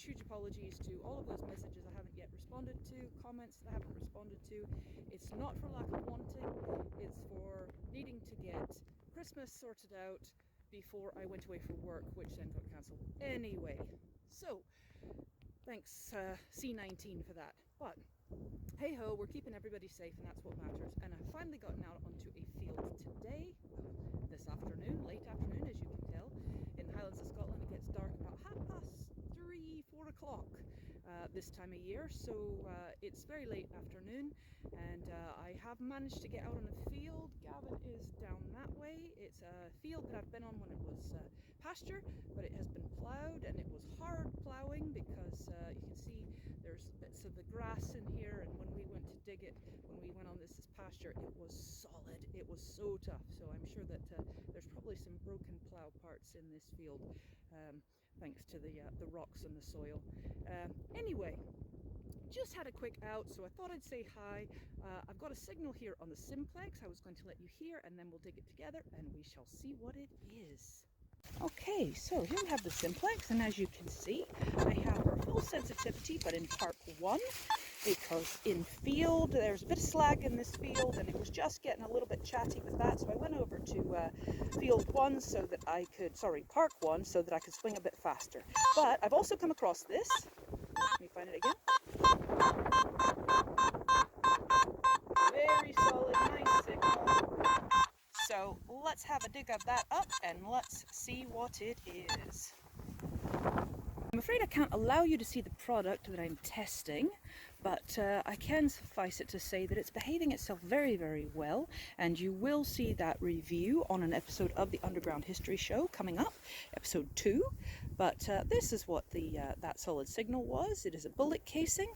huge apologies to all of those messages I haven't yet responded to, comments that I haven't responded to. It's not for lack of wanting, it's for needing to get Christmas sorted out before I went away for work, which then got cancelled anyway. So thanks C19 for that. But hey ho, we're keeping everybody safe and that's what matters. And I've finally gotten out onto a field today, this afternoon, late afternoon as you can tell. In the Highlands of Scotland it gets dark about 3:30, 4 o'clock this time of year, so it's very late afternoon, and I have managed to get out on a field. Gavin is down that way. It's a field that I've been on when it was pasture, but it has been ploughed, and it was hard ploughing because you can see there's bits of the grass in here, and when we went to dig it, when we went on this as pasture, it was solid. It was so tough, so I'm sure that there's probably some broken plough parts in this field, thanks to the rocks and the soil. Anyway, just had a quick out, so I thought I'd say hi. I've got a signal here on the simplex I was going to let you hear, and then we'll dig it together and we shall see what it is. Okay, so here we have the simplex, and as you can see, I have our full sensitivity, but in part 1, because in field, there's a bit of slag in this field, and it was just getting a little bit chatty with that, so I went over to field 1 so that I could, part 1, so that I could swing a bit faster. But I've also come across this. Let me find it again. Very solid, nice signal. So let's have a dig of that up and let's see what it is. I'm afraid I can't allow you to see the product that I'm testing, but I can suffice it to say that it's behaving itself very, very well, and you will see that review on an episode of the Underground History Show coming up, episode 2. But this is what that solid signal was. It is a bullet casing.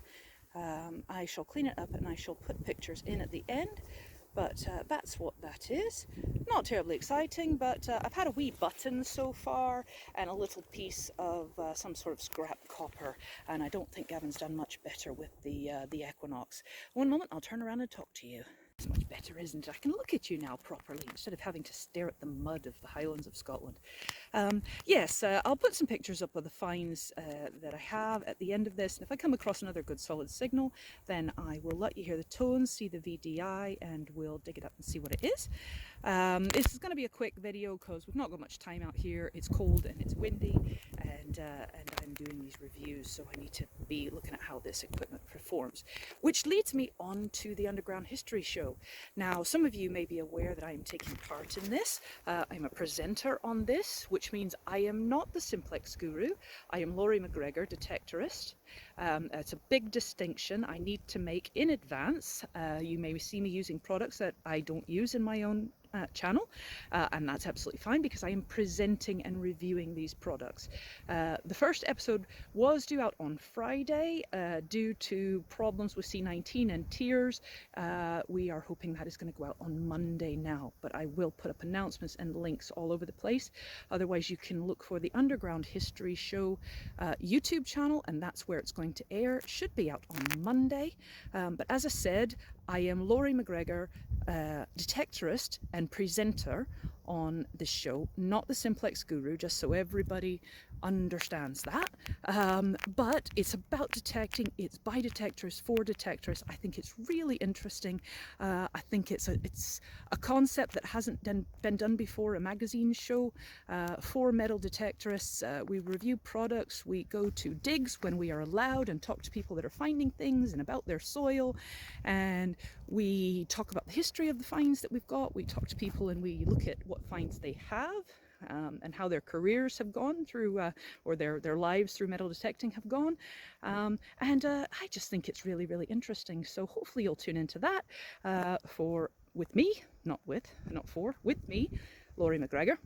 I shall clean it up and I shall put pictures in at the end. But that's what that is. Not terribly exciting, but I've had a wee button so far and a little piece of some sort of scrap copper, and I don't think Gavin's done much better with the Equinox. One moment, I'll turn around and talk to you. It's much better, isn't it? I can look at you now properly instead of having to stare at the mud of the Highlands of Scotland. Yes, I'll put some pictures up of the finds that I have at the end of this, and if I come across another good solid signal, then I will let you hear the tones, see the VDI, and we'll dig it up and see what it is. This is going to be a quick video because we've not got much time out here. It's cold and it's windy, and I'm doing these reviews, so I need to be looking at how this equipment performs. Which leads me on to the Underground History Show. Now, some of you may be aware that I am taking part in this. I'm a presenter on this, which means I am not the simplex guru. I am Laurie McGregor, detectorist. It's a big distinction I need to make in advance. You may see me using products that I don't use in my own channel, and that's absolutely fine because I am presenting and reviewing these products. The first episode was due out on Friday due to problems with C19 and tiers. We are hoping that is going to go out on Monday now, but I will put up announcements and links all over the place. Otherwise, you can look for the Underground History Show YouTube channel, and that's where it's going to air. It should be out on Monday, but as I said, I am Laurie McGregor, detectorist and presenter on this show, not the simplex guru, just so everybody understands that. But it's about detecting, it's by detectorists for detectorists. I think it's really interesting. I think it's a concept that hasn't been done before, a magazine show for metal detectorists. We review products, we go to digs when we are allowed and talk to people that are finding things and about their soil, and we talk about the history of the finds that we've got. We talk to people and we look at what finds they have, and how their careers have gone through, or their lives through metal detecting have gone. And I just think it's really, really interesting. So hopefully you'll tune into that with me, with me, Laurie McGregor.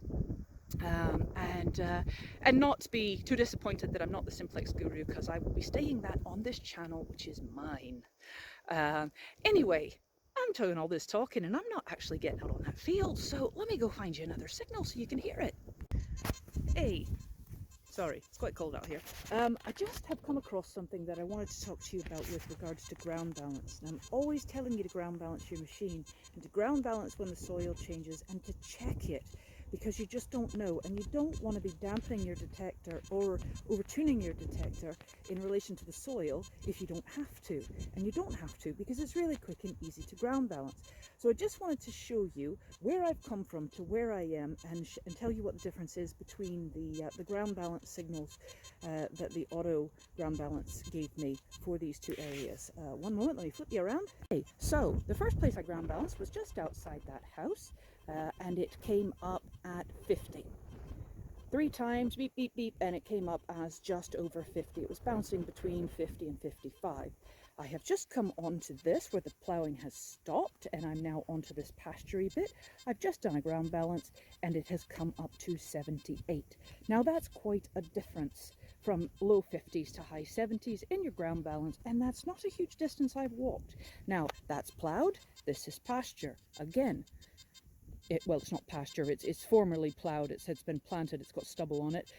And not be too disappointed that I'm not the simplex guru, because I will be stating that on this channel, which is mine. Anyway, I'm doing all this talking and I'm not actually getting out on that field, so let me go find you another signal so you can hear it. Hey, sorry, it's quite cold out here. I just have come across something that I wanted to talk to you about with regards to ground balance. Now, I'm always telling you to ground balance your machine, and to ground balance when the soil changes, and to check it because you just don't know, and you don't want to be dampening your detector or overtuning your detector in relation to the soil if you don't have to. And you don't have to, because it's really quick and easy to ground balance. So I just wanted to show you where I've come from to where I am, and tell you what the difference is between the ground balance signals that the auto ground balance gave me for these two areas. One moment, let me flip you around. Okay, so the first place I ground balanced was just outside that house, and it came up at 50. 3 times, beep, beep, beep, and it came up as just over 50. It was bouncing between 50 and 55. I have just come onto this where the ploughing has stopped, and I'm now onto this pasturey bit. I've just done a ground balance, and it has come up to 78. Now that's quite a difference from low 50s to high 70s in your ground balance, and that's not a huge distance I've walked. Now that's ploughed, this is pasture. Again, well, it's not pasture, it's formerly ploughed, it's been planted, it's got stubble on it,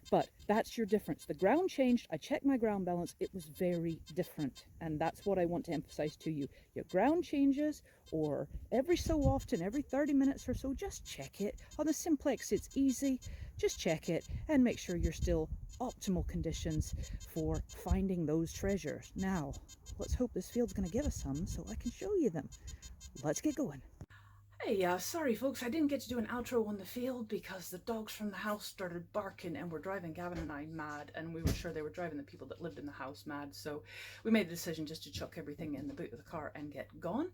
but that's your difference. The ground changed, I checked my ground balance, it was very different, and that's what I want to emphasize to you. Your ground changes, or every so often, every 30 minutes or so, just check it. On the simplex, it's easy, just check it, and make sure you're still optimal conditions for finding those treasures. Now, let's hope this field's going to give us some so I can show you them. Let's get going. Hey, sorry folks, I didn't get to do an outro on the field because the dogs from the house started barking and were driving Gavin and I mad, and we were sure they were driving the people that lived in the house mad, so we made the decision just to chuck everything in the boot of the car and get gone.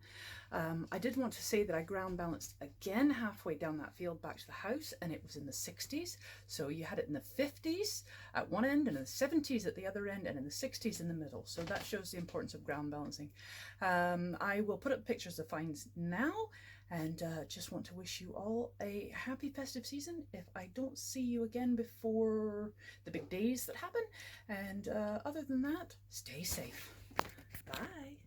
I did want to say that I ground balanced again halfway down that field back to the house, and it was in the 60s, so you had it in the 50s at one end and in the 70s at the other end and in the 60s in the middle, so that shows the importance of ground balancing. I will put up pictures of finds now, and just want to wish you all a happy festive season if I don't see you again before the big days that happen. And other than that, stay safe. Bye.